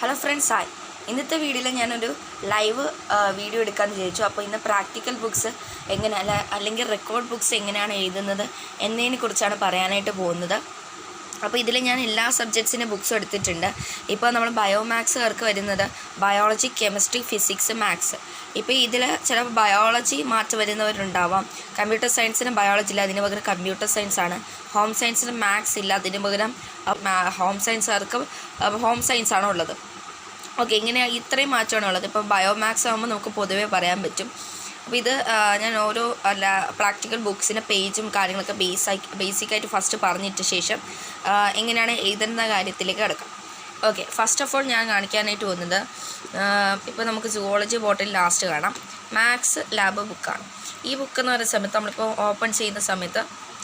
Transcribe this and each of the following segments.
Hello friends, hi. ഇന്നത്തെ വീഡിയോയിൽ ഞാനൊരു ലൈവ് വീഡിയോ എടുക്കാമെന്ന് വിചാരിച്ചു. അപ്പോൾ ഇന്ന് പ്രാക്ടിക്കൽ ബുക്സ് എങ്ങനെ അല്ലെങ്കിൽ റെക്കോർഡ് ബുക്സ് എങ്ങനെയാണ് എഴുതുന്നത് എന്നതിനെക്കുറിച്ചാണ് പറയാനായിട്ട് പോകുന്നത്. അപ്പോൾ ഇതിൽ ഞാൻ എല്ലാ സബ്ജക്ട്സിൻ്റെ ബുക്സും എടുത്തിട്ടുണ്ട്. ഇപ്പോൾ നമ്മൾ ബയോമാക്സുകാർക്ക് വരുന്നത് ബയോളജി, കെമിസ്ട്രി, ഫിസിക്സ്, മാത്സ്. ഇപ്പോൾ ഇതിൽ ചിലപ്പോൾ ബയോളജി മാറ്റം വരുന്നവരുണ്ടാവാം. കമ്പ്യൂട്ടർ സയൻസിന് ബയോളജി ഇല്ല, അതിന് പകരം കമ്പ്യൂട്ടർ സയൻസ് ആണ്. ഹോം സയൻസിന് മാത്സ് ഇല്ല, അതിന് പകരം ഹോം സയൻസുകാർക്ക് ഹോം സയൻസ് ആണോ ഉള്ളത്. ഓക്കെ, ഇങ്ങനെ ഇത്രയും മാറ്റമാണ് ഉള്ളത്. ഇപ്പോൾ ബയോമാക്സ് ആകുമ്പോൾ നമുക്ക് പൊതുവേ പറയാൻ പറ്റും. അപ്പോൾ ഇത് ഞാൻ ഓരോ പ്രാക്ടിക്കൽ ബുക്സിൻ്റെ പേജും കാര്യങ്ങളൊക്കെ ബേസിക്കായിട്ട് ഫസ്റ്റ് പറഞ്ഞിട്ട് ശേഷം എങ്ങനെയാണ് എഴുതുന്ന കാര്യത്തിലേക്ക് കിടക്കാം. ഓക്കെ, ഫസ്റ്റ് ഓഫ് ഓൾ ഞാൻ കാണിക്കാനായിട്ട് പോകുന്നത് ഇപ്പോൾ നമുക്ക് സുവോളജി ബോട്ടൽ ലാസ്റ്റ് കാണാം. മാത്സ് ലാബ് ബുക്കാണ്. ഈ ബുക്ക് എന്ന് പറയുന്ന സമയത്ത് നമ്മളിപ്പോൾ ഓപ്പൺ ചെയ്യുന്ന സമയത്ത്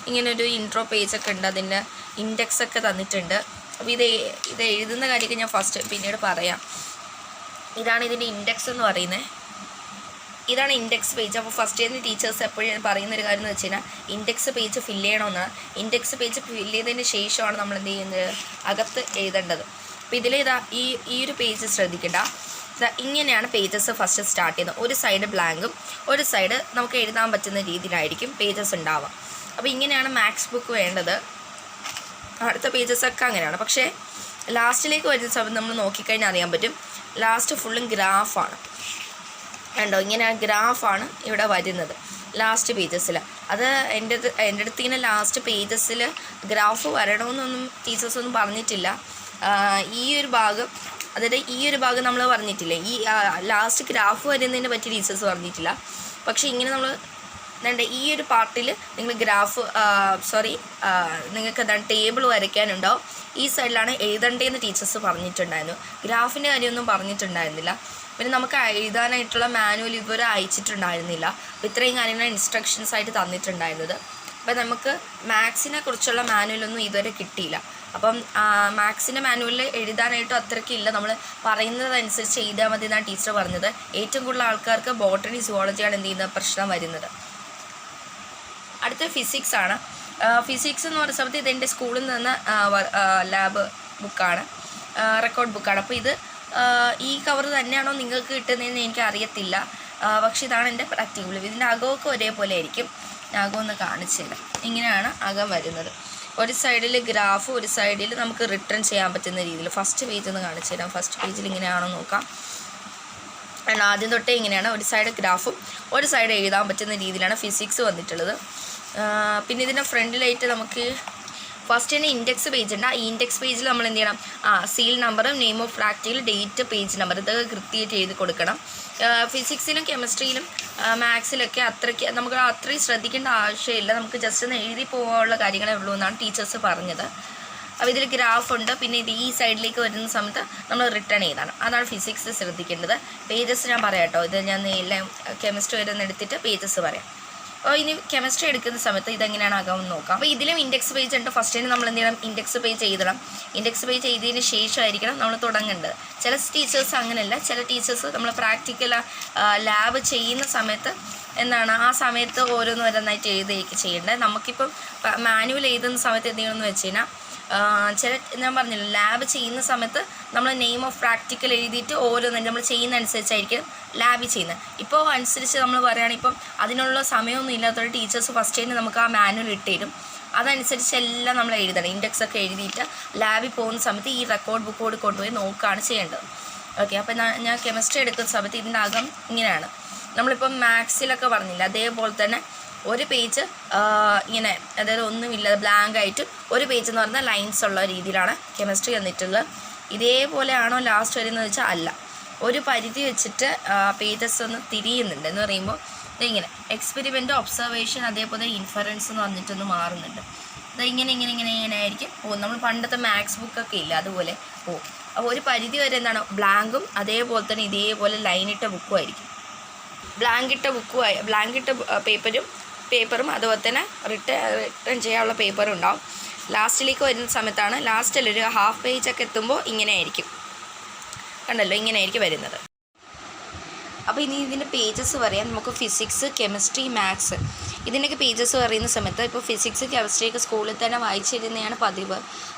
ഇങ്ങനൊരു ഇൻട്രോ പേജൊക്കെ ഉണ്ട്, അതിൻ്റെ ഇൻഡെക്സ് ഒക്കെ തന്നിട്ടുണ്ട്. അപ്പോൾ ഇത് എഴുതുന്ന കാര്യമൊക്കെ ഞാൻ ഫസ്റ്റ് പിന്നീട് പറയാം. ഇതാണ് ഇതിൻ്റെ ഇൻഡെക്സ് എന്ന് പറയുന്നത്. ഇതാണ് ഇൻഡെക്സ് പേജ്. അപ്പോൾ ഫസ്റ്റ് ഇയറിന് ടീച്ചേഴ്സ് എപ്പോഴും പറയുന്നൊരു കാര്യം എന്ന് വെച്ച് കഴിഞ്ഞാൽ ഇൻഡെക്സ് പേജ് ഫില്ല് ചെയ്യണമെന്നാണ്. ഇൻഡെക്സ് പേജ് ഫില്ല് ചെയ്തതിന് ശേഷമാണ് നമ്മൾ എന്ത് ചെയ്യുന്നത്, അകത്ത് എഴുതേണ്ടത്. അപ്പോൾ ഇതിൽ ഈ ഒരു പേജ് ശ്രദ്ധിക്കേണ്ട. ഇങ്ങനെയാണ് പേജസ് ഫസ്റ്റ് സ്റ്റാർട്ട് ചെയ്യുന്നത്. ഒരു സൈഡ് ബ്ലാങ്കും ഒരു സൈഡ് നമുക്ക് എഴുതാൻ പറ്റുന്ന രീതിയിലായിരിക്കും പേജസ് ഉണ്ടാവുക. അപ്പോൾ ഇങ്ങനെയാണ് മാത്സ് ബുക്ക് വേണ്ടത്. അടുത്ത പേജസൊക്കെ അങ്ങനെയാണ്. പക്ഷേ ലാസ്റ്റിലേക്ക് വരുന്ന സമയത്ത് നമ്മൾ നോക്കിക്കഴിഞ്ഞാൽ അറിയാൻ പറ്റും, ലാസ്റ്റ് ഫുള്ളും ഗ്രാഫാണ്. കണ്ടോ, ഇങ്ങനെ ഗ്രാഫാണ് ഇവിടെ വരുന്നത് ലാസ്റ്റ് പേജസിൽ. അത് എൻ്റെ അടുത്ത് ഇങ്ങനെ ലാസ്റ്റ് പേജസിൽ ഗ്രാഫ് വരണമെന്നൊന്നും ടീച്ചേഴ്സൊന്നും പറഞ്ഞിട്ടില്ല. ഈ ഒരു ഭാഗം, അതായത് ഈ ഒരു ഭാഗം നമ്മൾ പറഞ്ഞിട്ടില്ലേ, ഈ ലാസ്റ്റ് ഗ്രാഫ് വരുന്നതിനെ പറ്റി ടീച്ചേഴ്സ് പറഞ്ഞിട്ടില്ല. പക്ഷേ ഇങ്ങനെ നമ്മൾ ഈ ഒരു പാർട്ടിൽ നിങ്ങൾ നിങ്ങൾക്ക് എന്താണ് ടേബിൾ വരയ്ക്കാനുണ്ടാവും. ഈ സൈഡിലാണ് എഴുതണ്ടേന്ന് ടീച്ചേഴ്സ് പറഞ്ഞിട്ടുണ്ടായിരുന്നു. ഗ്രാഫിൻ്റെ കാര്യമൊന്നും പറഞ്ഞിട്ടുണ്ടായിരുന്നില്ല. പിന്നെ നമുക്ക് എഴുതാനായിട്ടുള്ള മാനുവൽ ഇതുവരെ അയച്ചിട്ടുണ്ടായിരുന്നില്ല. അപ്പോൾ ഇത്രയും കാര്യങ്ങളാണ് ഇൻസ്ട്രക്ഷൻസ് ആയിട്ട് തന്നിട്ടുണ്ടായിരുന്നത്. അപ്പോൾ നമുക്ക് മാത്സിനെ കുറിച്ചുള്ള മാനുവലൊന്നും ഇതുവരെ കിട്ടിയില്ല. അപ്പം മാത്സിൻ്റെ മാനുവലിൽ എഴുതാനായിട്ടും അത്രയ്ക്കില്ല, നമ്മൾ പറയുന്നതനുസരിച്ച് ചെയ്താൽ മതി എന്നാണ് ടീച്ചർ പറഞ്ഞത്. ഏറ്റവും കൂടുതൽ ആൾക്കാർക്ക് ബോട്ടണി സുവോളജിയാണ് എന്ത് ചെയ്യുന്നത് പ്രശ്നം വരുന്നത്. അടുത്ത ഫിസിക്സ് ആണ്. ഫിസിക്സ് എന്ന് പറയുന്ന സമയത്ത് ഇതെൻ്റെ സ്കൂളിൽ നിന്ന് ലാബ് ബുക്കാണ്, റെക്കോർഡ് ബുക്കാണ്. അപ്പോൾ ഇത് ഈ കവർ തന്നെയാണോ നിങ്ങൾക്ക് കിട്ടുന്നതെന്ന് എനിക്ക് അറിയത്തില്ല. പക്ഷേ ഇതാണ് എൻ്റെ പ്രാക്ടിക്കൽ. ഇതിൻ്റെ അകമൊക്കെ ഒരേപോലെ ആയിരിക്കും. അകം ഒന്ന് കാണിച്ചു തരാം. ഇങ്ങനെയാണ് അകം വരുന്നത്. ഒരു സൈഡിൽ ഗ്രാഫ്, ഒരു സൈഡിൽ നമുക്ക് റിട്ടേൺ ചെയ്യാൻ പറ്റുന്ന രീതിയിൽ. ഫസ്റ്റ് പേജ് ഒന്ന് കാണിച്ചു തരാം. ഫസ്റ്റ് പേജിൽ ഇങ്ങനെയാണോ നോക്കാം. ആദ്യം തൊട്ടേ ഇങ്ങനെയാണ്. ഒരു സൈഡ് ഗ്രാഫും ഒരു സൈഡ് എഴുതാൻ പറ്റുന്ന രീതിയിലാണ് ഫിസിക്സ് വന്നിട്ടുള്ളത്. പിന്നെ ഇതിൻ്റെ ഫ്രണ്ടിലായിട്ട് നമുക്ക് ഫസ്റ്റ് തന്നെ ഇൻഡെക്സ് പേജ് ഉണ്ട്. ആ ഇൻഡെക്സ് പേജിൽ നമ്മൾ എന്ത് ചെയ്യണം, സീൽ നമ്പറും name of practical, date, page number ഇതൊക്കെ കൃത്യമായിട്ട് എഴുതി കൊടുക്കണം. ഫിസിക്സിലും കെമിസ്ട്രിയിലും മാത്സിലൊക്കെ നമുക്ക് അത്രയും ശ്രദ്ധിക്കേണ്ട ആവശ്യമില്ല. നമുക്ക് ജസ്റ്റ് ഒന്ന് എഴുതി പോകാനുള്ള കാര്യങ്ങളേ ഉള്ളൂ എന്നാണ് ടീച്ചേഴ്സ് പറഞ്ഞത്. അപ്പോൾ ഇതിൽ ഗ്രാഫുണ്ട്. പിന്നെ ഇത് ഈ സൈഡിലേക്ക് വരുന്ന സമയത്ത് നമ്മൾ റിട്ടേൺ ചെയ്താണ്. അതാണ് ഫിസിക്സ് ശ്രദ്ധിക്കേണ്ടത്. പേജസ് ഞാൻ പറയാം കേട്ടോ. ഇത് ഞാൻ എല്ലാം കെമിസ്ട്രി വരെ ഒന്ന് എടുത്തിട്ട് പേജസ് പറയാം. അപ്പോൾ ഇനി കെമിസ്ട്രി എടുക്കുന്ന സമയത്ത് ഇതെങ്ങനെയാണ് ആകാമെന്ന് നോക്കാം. അപ്പോൾ ഇതിലും ഇൻഡെക്സ് പേജ് ഉണ്ട്. ഫസ്റ്റ് തന്നെ നമ്മൾ എന്ത് ചെയ്യണം, ഇൻഡെക്സ് പേജ് എഴുതണം. ഇൻഡെക്സ് പേജ് എഴുതിയതിന് ശേഷമായിരിക്കണം നമ്മൾ തുടങ്ങേണ്ടത്. ചില ടീച്ചേഴ്സ് അങ്ങനെയല്ല. ചില ടീച്ചേഴ്സ് നമ്മൾ പ്രാക്ടിക്കൽ ലാബ് ചെയ്യുന്ന സമയത്ത് എന്താണ് ആ സമയത്ത് ഓരോന്നായിട്ട് എഴുതുകയൊക്കെ ചെയ്യേണ്ടത്. നമുക്കിപ്പം മാനുവൽ എഴുതുന്ന സമയത്ത് എന്ത് ചെയ്യണമെന്ന് വെച്ച് കഴിഞ്ഞാൽ ഞാൻ പറഞ്ഞില്ല, ലാബ് ചെയ്യുന്ന സമയത്ത് നമ്മൾ നെയിം ഓഫ് പ്രാക്ടിക്കൽ എഴുതിയിട്ട് ഓരോന്നും നമ്മൾ ചെയ്യുന്ന അനുസരിച്ചായിരിക്കും ലാബിൽ ചെയ്യുന്നത്. ഇപ്പോൾ അനുസരിച്ച് നമ്മൾ പറയുകയാണെങ്കിൽ ഇപ്പം അതിനുള്ള സമയമൊന്നും ഇല്ലാത്തൊരു ടീച്ചേഴ്സ് ഫസ്റ്റ് തന്നെ നമുക്ക് ആ മാനുവൽ ഇട്ട് തരും. അതനുസരിച്ച് എല്ലാം നമ്മൾ എഴുതണം. ഇൻഡെക്സ് ഒക്കെ എഴുതിയിട്ട് ലാബിൽ പോകുന്ന സമയത്ത് ഈ റെക്കോർഡ് ബുക്കോട് കൊണ്ടുപോയി നോക്കുകയാണ് ചെയ്യേണ്ടത്. ഓക്കെ, അപ്പോൾ ഞാൻ കെമിസ്ട്രി എടുക്കുന്ന സമയത്ത് ഇതിൻ്റെ അകം ഇങ്ങനെയാണ്. നമ്മളിപ്പം മാത്സിലൊക്കെ പറഞ്ഞില്ല, അതേപോലെ തന്നെ ഒരു പേജ് ഇങ്ങനെ, അതായത് ഒന്നുമില്ല ബ്ലാങ്ക് ആയിട്ട് ഒരു പേജ് എന്ന് പറഞ്ഞാൽ ലൈൻസ് ഉള്ള രീതിയിലാണ് കെമിസ്ട്രി തന്നിട്ടുള്ളത്. ഇതേപോലെയാണോ ലാസ്റ്റ് വരുന്നത് വെച്ചാൽ അല്ല, ഒരു പരിധി വെച്ചിട്ട് പേജസ് ഒന്ന് തിരിയുന്നുണ്ട്. എന്ന് പറയുമ്പോൾ ഇതിങ്ങനെ എക്സ്പെരിമെൻറ്റ്, ഒബ്സർവേഷൻ, അതേപോലെ ഇൻഫറൻസ് എന്ന് പറഞ്ഞിട്ടൊന്ന് മാറുന്നുണ്ട്. ഇത് ഇങ്ങനെ ആയിരിക്കും പോകും. നമ്മൾ പണ്ടത്തെ മാത്സ് ബുക്കൊക്കെ ഇല്ല, അതുപോലെ പോകും. അപ്പോൾ ഒരു പരിധി വരെ എന്താണ് ബ്ലാങ്കും അതേപോലെ തന്നെ ഇതേപോലെ ലൈനിട്ട ബുക്കും ആയിരിക്കും. ബ്ലാങ്കിട്ട പേപ്പറും അതുപോലെ തന്നെ റിട്ടേൺ ചെയ്യാനുള്ള പേപ്പറും ഉണ്ടാവും. ലാസ്റ്റിലേക്ക് വരുന്ന സമയത്താണ്, ലാസ്റ്റിൽ ഒരു ഹാഫ് പേജൊക്കെ എത്തുമ്പോൾ ഇങ്ങനെ ആയിരിക്കും. കണ്ടല്ലോ, ഇങ്ങനെ ആയിരിക്കും വരുന്നത്. അപ്പോൾ ഇനി ഇതിൻ്റെ പേജസ് പറയാം. നമുക്ക് ഫിസിക്സ്, കെമിസ്ട്രി, മാത്സ് ഇതിൻ്റെയൊക്കെ പേജസ് പറയുന്ന സമയത്ത് ഇപ്പോൾ ഫിസിക്സ്, കെമിസ്ട്രിയൊക്കെ സ്കൂളിൽ തന്നെ വായിച്ചിരുന്നതാണ് പതിവ്.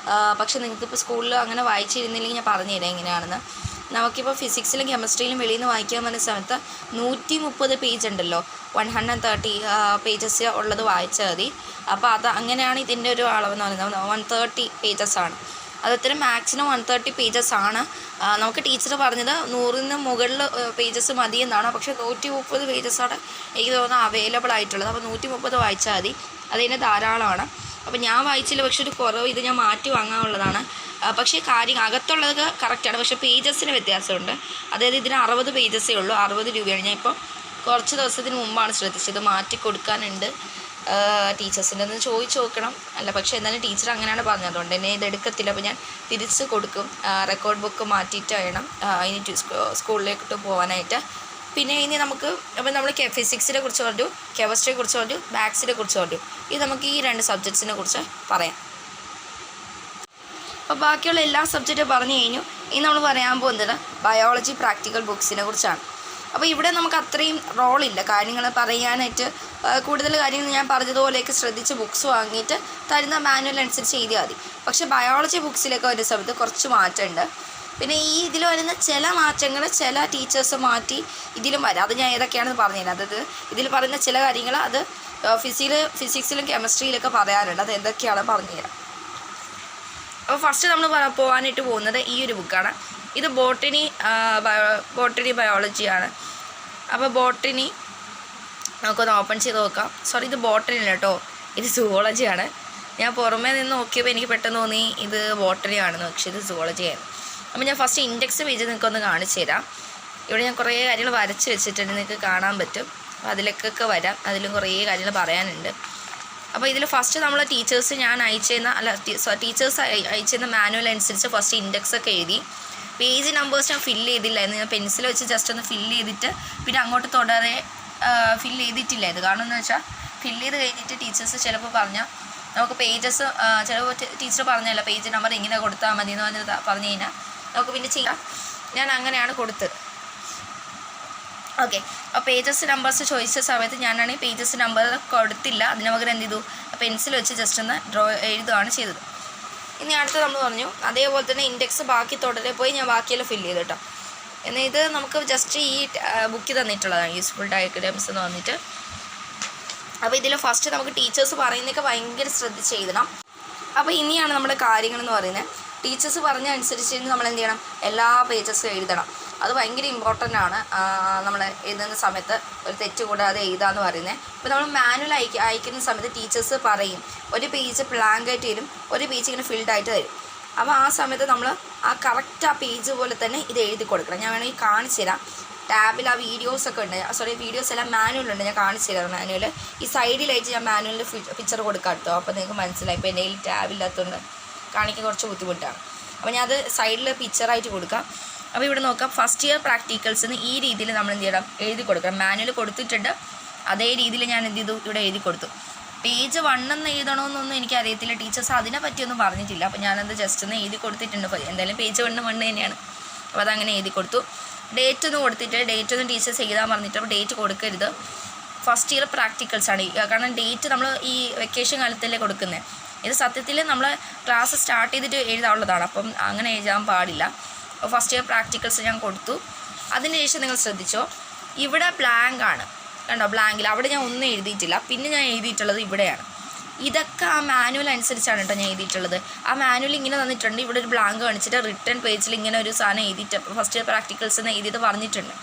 പക്ഷേ നിങ്ങൾക്കിപ്പോൾ സ്കൂളിൽ അങ്ങനെ വായിച്ചിരുന്നില്ലെങ്കിൽ ഞാൻ പറഞ്ഞുതരാം എങ്ങനെയാണെന്ന്. നമുക്കിപ്പോൾ ഫിസിക്സിലും കെമിസ്ട്രിയിലും വെളിയിൽ നിന്ന് വായിക്കാൻ പറഞ്ഞ സമയത്ത് 130 പേജ് ഉണ്ടല്ലോ, 130 പേജസ് ഉള്ളത് വായിച്ചാൽ മതി. അപ്പോൾ അത് അങ്ങനെയാണ് ഇതിൻ്റെ ഒരു അളവെന്ന് പറയുന്നത്. 130 പേജസ് ആണ്. അതത്ര മാക്സിമം 130 പേജസ് ആണ്. നമുക്ക് ടീച്ചർ പറഞ്ഞത് 100-ന് മുകളിൽ പേജസ് മതി എന്നാണ്. പക്ഷേ 130 പേജസാണ് എനിക്ക് തോന്നുന്നത് അവൈലബിൾ ആയിട്ടുള്ളത്. അപ്പോൾ 130 വായിച്ചാൽ മതി, അതിന് ധാരാളമാണ്. അപ്പോൾ ഞാൻ വായിച്ചില്ല, പക്ഷെ ഒരു കുറവ് ഇത് ഞാൻ മാറ്റി വാങ്ങാനുള്ളതാണ്. പക്ഷേ കാര്യം അകത്തുള്ളത് കറക്റ്റാണ്, പക്ഷേ പേജസിന് വ്യത്യാസമുണ്ട്. അതായത് ഇതിന് 60 പേജസേ ഉള്ളൂ, 60 രൂപയാണ്. ഞാൻ ഇപ്പോൾ കുറച്ച് ദിവസത്തിന് മുമ്പാണ് ശ്രദ്ധിച്ചത്, മാറ്റി കൊടുക്കാനുണ്ട് ടീച്ചേഴ്സിൻ്റെ ഒന്ന് ചോദിച്ചു നോക്കണം. അല്ല പക്ഷേ എന്നാലും ടീച്ചർ അങ്ങനെയാണ് പറഞ്ഞത്, അതുകൊണ്ട് തന്നെ ഇത് എടുക്കത്തില്ല. അപ്പോൾ ഞാൻ തിരിച്ച് കൊടുക്കും. റെക്കോർഡ് ബുക്ക് മാറ്റിയിട്ട് വേണം ഇനി സ്കൂളിലേക്ക് പോകാനായിട്ട്. പിന്നെ ഇനി നമുക്ക് അപ്പോൾ നമ്മൾ ഫിസിക്സിനെ കുറിച്ച് പറഞ്ഞു, കെമിസ്ട്രിയെ കുറിച്ച് പറഞ്ഞു, മാത്സിനെ കുറിച്ച് പറഞ്ഞു. ഇത് നമുക്ക് ഈ 2 സബ്ജക്ട്സിനെ കുറിച്ച് പറയാം. അപ്പോൾ ബാക്കിയുള്ള എല്ലാ സബ്ജക്റ്റും പറഞ്ഞു കഴിഞ്ഞു. ഇനി നമ്മൾ പറയാൻ പോകുന്നത് ബയോളജി പ്രാക്ടിക്കൽ ബുക്സിനെ കുറിച്ചാണ്. അപ്പോൾ ഇവിടെ നമുക്ക് അത്രയും റോളില്ല കാര്യങ്ങൾ പറയാനായിട്ട്. കൂടുതൽ കാര്യങ്ങൾ ഞാൻ പറഞ്ഞതുപോലെയൊക്കെ ശ്രദ്ധിച്ച് ബുക്സ് വാങ്ങിയിട്ട് തരുന്ന മാനുവൽ അനുസരിച്ച് എഴുതിയാൽ മതി. പക്ഷേ ബയോളജി ബുക്സിലൊക്കെ വരുന്ന സമയത്ത് കുറച്ച് മാറ്റമുണ്ട്. പിന്നെ ഈ ഇതിൽ വരുന്ന ചില മാറ്റങ്ങൾ ചില ടീച്ചേഴ്സ് മാറ്റി ഇതിലും വരാം. അത് ഞാൻ ഏതൊക്കെയാണെന്ന് പറഞ്ഞുതരാം. അതായത് ഇതിൽ പറയുന്ന ചില കാര്യങ്ങൾ അത് ഫിസിക്സിലും കെമിസ്ട്രിയിലൊക്കെ പറയാനുണ്ട്. അത് എന്തൊക്കെയാണ് പറഞ്ഞുതരാം. അപ്പോൾ ഫസ്റ്റ് നമ്മൾ പോകാനായിട്ട് പോകുന്നത് ഈ ഒരു ബുക്കാണ്. ഇത് ബോട്ടണി ബയോളജിയാണ്. അപ്പോൾ ബോട്ടണി നമുക്കൊന്ന് ഓപ്പൺ ചെയ്ത് നോക്കാം. സോറി, ഇത് ബോട്ടണി അല്ല കേട്ടോ, ഇത് സുവോളജിയാണ്. ഞാൻ പുറമേ നിന്ന് നോക്കിയപ്പോൾ എനിക്ക് പെട്ടെന്ന് തോന്നി ഇത് ബോട്ടണി ആണെന്ന്, പക്ഷേ ഇത് സുവോളജിയാണ്. അപ്പോൾ ഞാൻ ഫസ്റ്റ് ഇൻഡെക്സ് പേജ് നിങ്ങൾക്കൊന്ന് കാണിച്ചു തരാം. ഇവിടെ ഞാൻ കുറേ കാര്യങ്ങൾ വരച്ച് വെച്ചിട്ടുണ്ട്, നിങ്ങൾക്ക് കാണാൻ പറ്റും. അപ്പോൾ അതിലേക്കൊക്കെ വരാം, അതിലും കുറേ കാര്യങ്ങൾ പറയാനുണ്ട്. അപ്പോൾ ഇതിൽ ഫസ്റ്റ് നമ്മൾ ടീച്ചേഴ്സ് അയച്ചിരുന്ന മാനുവൽ അനുസരിച്ച് ഫസ്റ്റ് ഇൻഡെക്സ് ഒക്കെ എഴുതി. പേജ് നമ്പേഴ്സ് ഞാൻ ഫില്ല് ചെയ്തില്ലായിരുന്നു. ഞാൻ പെൻസിൽ വെച്ച് ജസ്റ്റ് ഒന്ന് ഫില്ല് ചെയ്തിട്ട് പിന്നെ അങ്ങോട്ട് തുടരെ ഫില്ല് ചെയ്തിട്ടില്ലായിരുന്നു. കാരണം എന്ന് വെച്ചാൽ ഫില്ല് ചെയ്ത് കഴിഞ്ഞിട്ട് ടീച്ചേഴ്സ് ചിലപ്പോൾ പറഞ്ഞാൽ നമുക്ക് പേജസ് ചിലപ്പോൾ ടീച്ചർ പറഞ്ഞല്ല പേജ് നമ്പർ ഇങ്ങനെ കൊടുത്താൽ മതി എന്ന് പറഞ്ഞു കഴിഞ്ഞാൽ നമുക്ക് പിന്നെ ചെയ്യാം. ഞാൻ അങ്ങനെയാണ് കൊടുത്തത്. ഓക്കെ, അപ്പോൾ പേജസ് നമ്പേഴ്സ് ചോദിച്ച സമയത്ത് ഞാനാണെങ്കിൽ പേജസ് നമ്പർ കൊടുത്തില്ല. അതിന് പകരം എന്ത് ചെയ്തു, പെൻസിൽ വെച്ച് ജസ്റ്റ് ഒന്ന് എഴുതുകയാണ് ചെയ്തത്. ഇനി അടുത്ത് നമ്മൾ പറഞ്ഞു അതേപോലെ തന്നെ ഇൻഡെക്സ് ബാക്കി തുടരെ പോയി ഞാൻ ബാക്കിയെല്ലാം ഫില്ല് ചെയ്തു കേട്ടോ. എന്നാൽ ഇത് നമുക്ക് ജസ്റ്റ് ഈ ബുക്ക് തന്നിട്ടുള്ളതാണ്, യൂസ്ഫുൾ ഡയഗ്രാംസ് എന്ന് പറഞ്ഞിട്ട്. അപ്പോൾ ഇതിൽ ഫസ്റ്റ് നമുക്ക് ടീച്ചേഴ്സ് പറയുന്നതൊക്കെ ഭയങ്കര ശ്രദ്ധിച്ച് എഴുതണം. അപ്പോൾ ഇനിയാണ് നമ്മുടെ കാര്യങ്ങളെന്ന് പറയുന്നത്. ടീച്ചേഴ്സ് പറഞ്ഞ അനുസരിച്ച് നമ്മൾ എന്ത് ചെയ്യണം, എല്ലാ പേജസും എഴുതണം. അത് ഭയങ്കര ഇമ്പോർട്ടൻ്റ് ആണ്. നമ്മൾ എഴുതുന്ന സമയത്ത് ഒരു തെറ്റ് കൂടാതെ എഴുതാമെന്ന് പറയുന്നത്. ഇപ്പോൾ നമ്മൾ മാനുവൽ അയക്കുന്ന സമയത്ത് ടീച്ചേഴ്സ് പറയും ഒരു പേജ് ബ്ലാങ്ക് ആയിട്ട് തരും, ഒരു പേജ് ഇങ്ങനെ ഫിൽഡായിട്ട് തരും. അപ്പോൾ ആ സമയത്ത് നമ്മൾ ആ കറക്റ്റ് ആ പേജ് പോലെ തന്നെ ഇത് എഴുതി കൊടുക്കണം. ഞാൻ വേണമെങ്കിൽ കാണിച്ചു തരാം. ടാബിൽ ആ വീഡിയോസൊക്കെ ഉണ്ട്, വീഡിയോസ് എല്ലാം മാനുവലുണ്ട്, ഞാൻ കാണിച്ചു തരാം. മാനുവൽ ഈ സൈഡിലായിട്ട് ഞാൻ മാനുവലിൻ്റെ പിക്ചർ കൊടുക്കാം കേട്ടോ. അപ്പോൾ നിങ്ങൾക്ക് മനസ്സിലായി. ഇപ്പോൾ എൻ്റെ കയ്യിൽ ടാബില്ലാത്തതുകൊണ്ട് കാണിക്കാൻ കുറച്ച് ബുദ്ധിമുട്ടാണ്. അപ്പോൾ ഞാൻ അത് സൈഡിൽ പിക്ചറായിട്ട് കൊടുക്കാം. അപ്പോൾ ഇവിടെ നോക്കാം, ഫസ്റ്റ് ഇയർ പ്രാക്ടിക്കൽസിന് ഈ രീതിയിൽ നമ്മൾ എന്ത് ചെയ്യണം, എഴുതി കൊടുക്കണം. മാനുവൽ കൊടുത്തിട്ടുണ്ട്, അതേ രീതിയിൽ ഞാൻ എന്ത് ചെയ്തു, ഇവിടെ എഴുതി കൊടുത്തു. പേജ് 1 എന്ന് എഴുതണമെന്നൊന്നും എനിക്കറിയത്തില്ല, ടീച്ചേഴ്സ് അതിനെ പറ്റിയൊന്നും പറഞ്ഞിട്ടില്ല. അപ്പോൾ ഞാനത് ജസ്റ്റ് ഒന്ന് എഴുതി കൊടുത്തിട്ടുണ്ട്. എന്തായാലും പേജ് 1 തന്നെയാണ്. അപ്പോൾ അതങ്ങനെ എഴുതി കൊടുത്തു. ഡേറ്റ് ഒന്നും കൊടുത്തിട്ട്, ഡേറ്റ് ഒന്നും ടീച്ചേഴ്സ് എഴുതാൻ പറഞ്ഞിട്ട് അപ്പോൾ ഡേറ്റ് കൊടുക്കരുത്. ഫസ്റ്റ് ഇയർ പ്രാക്ടിക്കൽസാണ്. കാരണം ഡേറ്റ് നമ്മൾ ഈ വെക്കേഷൻ കാലത്തല്ലേ കൊടുക്കുന്നത്. ഇത് സത്യത്തിൽ നമ്മൾ ക്ലാസ് സ്റ്റാർട്ട് ചെയ്തിട്ട് എഴുതാനുള്ളതാണ്. അപ്പം അങ്ങനെ എഴുതാൻ പാടില്ല. ഫസ്റ്റ് ഇയർ പ്രാക്ടിക്കൽസ് ഞാൻ കൊടുത്തു. അതിന് ശേഷം നിങ്ങൾ ശ്രദ്ധിച്ചോ, ഇവിടെ ബ്ലാങ്ക് ആണ് കണ്ടോ, ബ്ലാങ്കിൽ അവിടെ ഞാൻ ഒന്നും എഴുതിയിട്ടില്ല. പിന്നെ ഞാൻ എഴുതിയിട്ടുള്ളത് ഇവിടെയാണ്. ഇതൊക്കെ ആ മാനുവൽ അനുസരിച്ചാണ് കേട്ടോ ഞാൻ എഴുതിയിട്ടുള്ളത്. ആ മാനുവൽ ഇങ്ങനെ തന്നിട്ടുണ്ട്, ഇവിടെ ഒരു ബ്ലാങ്ക് കാണിച്ചിട്ട് റിട്ടേൺ പേജിൽ ഇങ്ങനെ ഒരു സാധനം എഴുതിയിട്ട് ഫസ്റ്റ് ഇയർ പ്രാക്ടിക്കൽസ് എന്ന് എഴുതിയിട്ട് പറഞ്ഞിട്ടുണ്ട്.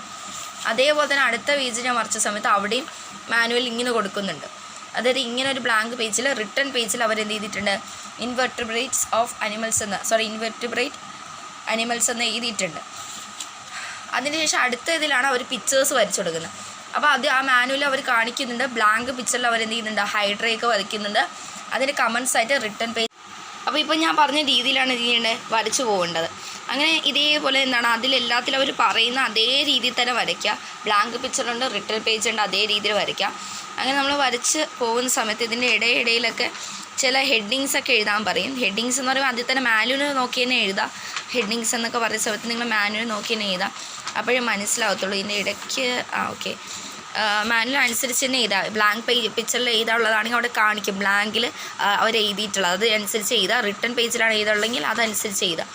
അതേപോലെ തന്നെ അടുത്ത പേജ് ഞാൻ മറിച്ച സമയത്ത് അവിടെയും മാനുവൽ ഇങ്ങനെ കൊടുക്കുന്നുണ്ട്. അതായത് ഇങ്ങനെ ഒരു ബ്ലാങ്ക് പേജിൽ റിട്ടേൺ പേജിൽ അവരെന്ത് ചെയ്തിട്ടുണ്ട്, ഇൻവെർട്ടിബ്രേറ്റ് അനിമൽസ് എന്ന് എഴുതിയിട്ടുണ്ട്. അതിനുശേഷം അടുത്ത ഇതിലാണ് അവർ പിക്ചേഴ്സ് വരച്ചു കൊടുക്കുന്നത്. അപ്പോൾ അത് ആ മാനുവൽ അവർ കാണിക്കുന്നുണ്ട്. ബ്ലാങ്ക് പിക്ചറിൽ അവരെന്ത് ചെയ്യുന്നുണ്ട്, ഹൈഡ്രയൊക്കെ വരയ്ക്കുന്നുണ്ട്. അതിൻ്റെ കമൻസ് ആയിട്ട് റിട്ടേൺ പേജ്. അപ്പോൾ ഇപ്പോൾ ഞാൻ പറഞ്ഞ രീതിയിലാണ് ഇത് ചെയ്യേണ്ടത്, വരച്ചു പോകേണ്ടത്. അങ്ങനെ ഇതേപോലെ എന്താണ് അതിലെല്ലാത്തിലും അവർ പറയുന്ന അതേ രീതിയിൽ തന്നെ വരയ്ക്കുക. ബ്ലാങ്ക് പിക്ചറുണ്ട്, റിട്ടേൺ പേജ് ഉണ്ട്, അതേ രീതിയിൽ വരയ്ക്കുക. അങ്ങനെ നമ്മൾ വരച്ച് പോകുന്ന സമയത്ത് ഇതിൻ്റെ ഇടയിലൊക്കെ ചില ഹെഡിങ്സ് ഒക്കെ എഴുതാൻ പറയും. ഹെഡിങ്സ് എന്ന് പറയുമ്പോൾ ആദ്യം തന്നെ മാനുവൽ നോക്കി തന്നെ എഴുതാം. ഹെഡിങ്സ് എന്നൊക്കെ പറയുന്ന സമയത്ത് നിങ്ങൾ മാനുവൽ നോക്കി തന്നെ എഴുതാം, അപ്പോഴേ മനസ്സിലാവത്തുള്ളൂ. ഇതിൻ്റെ ഇടയ്ക്ക് ഓക്കെ മാനുവൽ അനുസരിച്ച് തന്നെ എഴുതാം. ബ്ലാങ്ക് പിക്ചറിൽ എഴുതാനുള്ളതാണെങ്കിൽ അവിടെ കാണിക്കും ബ്ലാങ്കിൽ അവർ എഴുതിയിട്ടുള്ളത്, അത് അനുസരിച്ച് എഴുതുക. റിട്ടേൺ പേജിലാണ് എഴുതുള്ളെങ്കിൽ അതനുസരിച്ച് എഴുതുക.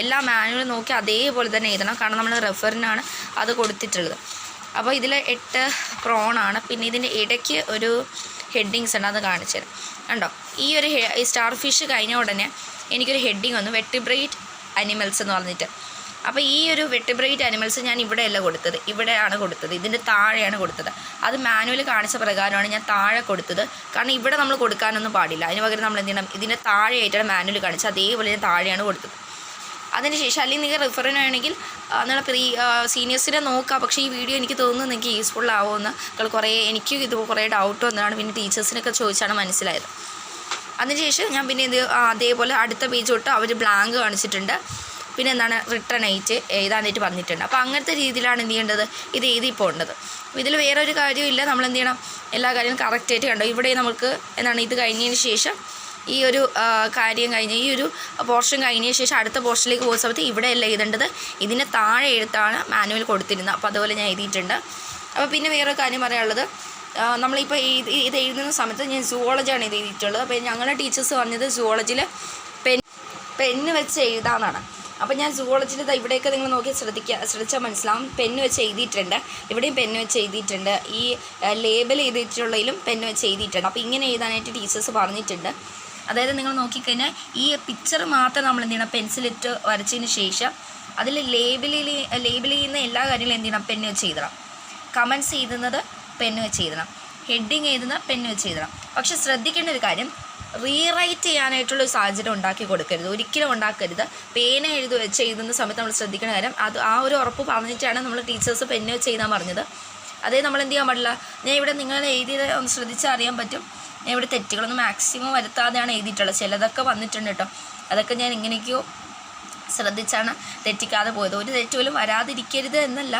എല്ലാ മാനുവൽ നോക്കി അതേപോലെ തന്നെ എഴുതണം, കാരണം നമ്മൾ റെഫറിനാണ് അത് കൊടുത്തിട്ടുള്ളത്. അപ്പോൾ ഇതിൽ 8 പ്രോണാണ്. പിന്നെ ഇതിൻ്റെ ഇടയ്ക്ക് ഒരു ഹെഡിങ്സ് ഉണ്ട്, അത് കാണിച്ചു തരാം. കണ്ടോ, ഈ ഒരു സ്റ്റാർ ഫിഷ് കഴിഞ്ഞ ഉടനെ എനിക്കൊരു ഹെഡിങ് വന്നു, വെർട്ടിബ്രേറ്റ് അനിമൽസ് എന്ന് പറഞ്ഞിട്ട്. അപ്പോൾ ഈ ഒരു വെർട്ടിബ്രേറ്റ് അനിമൽസ് ഞാൻ ഇവിടെയല്ല കൊടുത്തത്, ഇവിടെയാണ് കൊടുത്തത്, ഇതിൻ്റെ താഴെയാണ് കൊടുത്തത്. അത് മാനുവൽ കാണിച്ച പ്രകാരമാണ് ഞാൻ താഴെ കൊടുത്തത്, കാരണം ഇവിടെ നമ്മൾ കൊടുക്കാനൊന്നും പാടില്ല. അതിന് പകരം നമ്മൾ എന്ത് ചെയ്യണം, ഇതിൻ്റെ താഴെയായിട്ടാണ് മാനുവൽ കാണിച്ചത്, അതേപോലെ ഞാൻ താഴെയാണ് കൊടുത്തത്. അതിനുശേഷം അല്ലെങ്കിൽ നിങ്ങൾ റെഫറിനാണെങ്കിൽ നിങ്ങൾ സീനിയേഴ്സിനെ നോക്കാം. പക്ഷേ ഈ വീഡിയോ എനിക്ക് തോന്നുന്നു നിങ്ങൾക്ക് യൂസ്ഫുൾ ആവുമെന്ന്. കുറേ എനിക്ക് ഇത് കുറേ ഡൗട്ട് വന്നതാണ്, പിന്നെ ടീച്ചേഴ്സിനൊക്കെ ചോദിച്ചാണ് മനസ്സിലായത്. അതിനുശേഷം ഞാൻ പിന്നെ ഇത് അതേപോലെ അടുത്ത പേജ് തൊട്ട് അവർ ബ്ലാങ്ക് കാണിച്ചിട്ടുണ്ട്, പിന്നെ എന്താണ് റിട്ടേൺ ആയിട്ട് എഴുതാനായിട്ട് പറഞ്ഞിട്ടുണ്ട്. അപ്പോൾ അങ്ങനത്തെ രീതിയിലാണ് എന്ത് ചെയ്യേണ്ടത്, ഇത് എഴുതി പോകേണ്ടത്. അപ്പോൾ ഇതിൽ വേറൊരു കാര്യമില്ല, നമ്മൾ എന്ത് ചെയ്യണം, എല്ലാ കാര്യവും കറക്റ്റായിട്ട് കണ്ടോ. ഇവിടെ നമുക്ക് എന്താണ് ഇത് കഴിഞ്ഞതിന് ശേഷം ഈ ഒരു കാര്യം കഴിഞ്ഞ് ഈ ഒരു പോർഷൻ കഴിഞ്ഞതിന് ശേഷം അടുത്ത പോർഷനിലേക്ക് പോകുന്ന സമയത്ത് ഇവിടെയല്ല എഴുതേണ്ടത്, ഇതിൻ്റെ താഴെ എഴുത്താണ് മാനുവൽ കൊടുത്തിരുന്നത്. അപ്പോൾ അതുപോലെ ഞാൻ എഴുതിയിട്ടുണ്ട്. അപ്പോൾ പിന്നെ വേറൊരു കാര്യം പറയാനുള്ളത്, നമ്മളിപ്പോൾ ഇത് എഴുതുന്ന സമയത്ത് ഞാൻ സുവോളജിയാണ് ഇത് എഴുതിയിട്ടുള്ളത്. അപ്പോൾ ഞങ്ങളുടെ ടീച്ചേഴ്സ് പറഞ്ഞത് സുവോളജിയിൽ പെന്ന് വെച്ച് എഴുതാമെന്നാണ്. അപ്പോൾ ഞാൻ സുവോളജിയിൽ ഇവിടെയൊക്കെ നിങ്ങൾ നോക്കി ശ്രദ്ധിച്ചാൽ മനസ്സിലാവും, പെന്ന് വെച്ച് എഴുതിയിട്ടുണ്ട്, ഇവിടെയും പെന്ന് വെച്ച് എഴുതിയിട്ടുണ്ട്, ഈ ലേബൽ ചെയ്തിട്ടുള്ളതിലും പെന്ന് വെച്ച് എഴുതിയിട്ടുണ്ട്. അപ്പോൾ ഇങ്ങനെ എഴുതാനായിട്ട് ടീച്ചേഴ്സ് പറഞ്ഞിട്ടുണ്ട്. അതായത് നിങ്ങൾ നോക്കിക്കഴിഞ്ഞാൽ ഈ പിക്ചർ മാത്രം നമ്മൾ എന്ത് ചെയ്യണം, പെൻസിലിട്ട് വരച്ചതിന് ശേഷം അതിൽ ലേബൽ ചെയ്യുന്ന എല്ലാ കാര്യങ്ങളും എന്ത് ചെയ്യണം, പെന്ന് വെച്ച് എഴുതണം. കമൻറ്റ്സ് എഴുതുന്നത് പെന്ന് വെച്ച് എഴുതണം, ഹെഡിങ് എഴുതുന്ന പെന്ന് വെച്ച് എഴുതണം. പക്ഷെ ശ്രദ്ധിക്കേണ്ട ഒരു കാര്യം, റീറൈറ്റ് ചെയ്യാനായിട്ടുള്ളൊരു സാഹചര്യം ഉണ്ടാക്കി കൊടുക്കരുത്, ഒരിക്കലും ഉണ്ടാക്കരുത്. പേന വെച്ച് എഴുതുന്ന സമയത്ത് നമ്മൾ ശ്രദ്ധിക്കേണ്ട കാര്യം, അത് ആ ഒരു ഉറപ്പ് പറഞ്ഞിട്ടാണ് നമ്മൾ ടീച്ചേഴ്സ് പെന്ന് വെച്ച് എഴുതാൻ പറഞ്ഞത്. അതേ നമ്മൾ എന്ത് ചെയ്യാൻ പാടില്ല, ഞാൻ ഇവിടെ നിങ്ങൾ എഴുതിയത് ഒന്ന് ശ്രദ്ധിച്ചാൽ അറിയാൻ പറ്റും, ഞാൻ ഇവിടെ തെറ്റുകളൊന്നും മാക്സിമം വരുത്താതെയാണ് എഴുതിയിട്ടുള്ളത്. ചിലതൊക്കെ വന്നിട്ടുണ്ട് കേട്ടോ, അതൊക്കെ ഞാൻ ഇങ്ങനെയൊക്കെയോ ശ്രദ്ധിച്ചാണ് തെറ്റിക്കാതെ പോയത്. ഒരു തെറ്റുപോലും വരാതിരിക്കരുത് എന്നല്ല,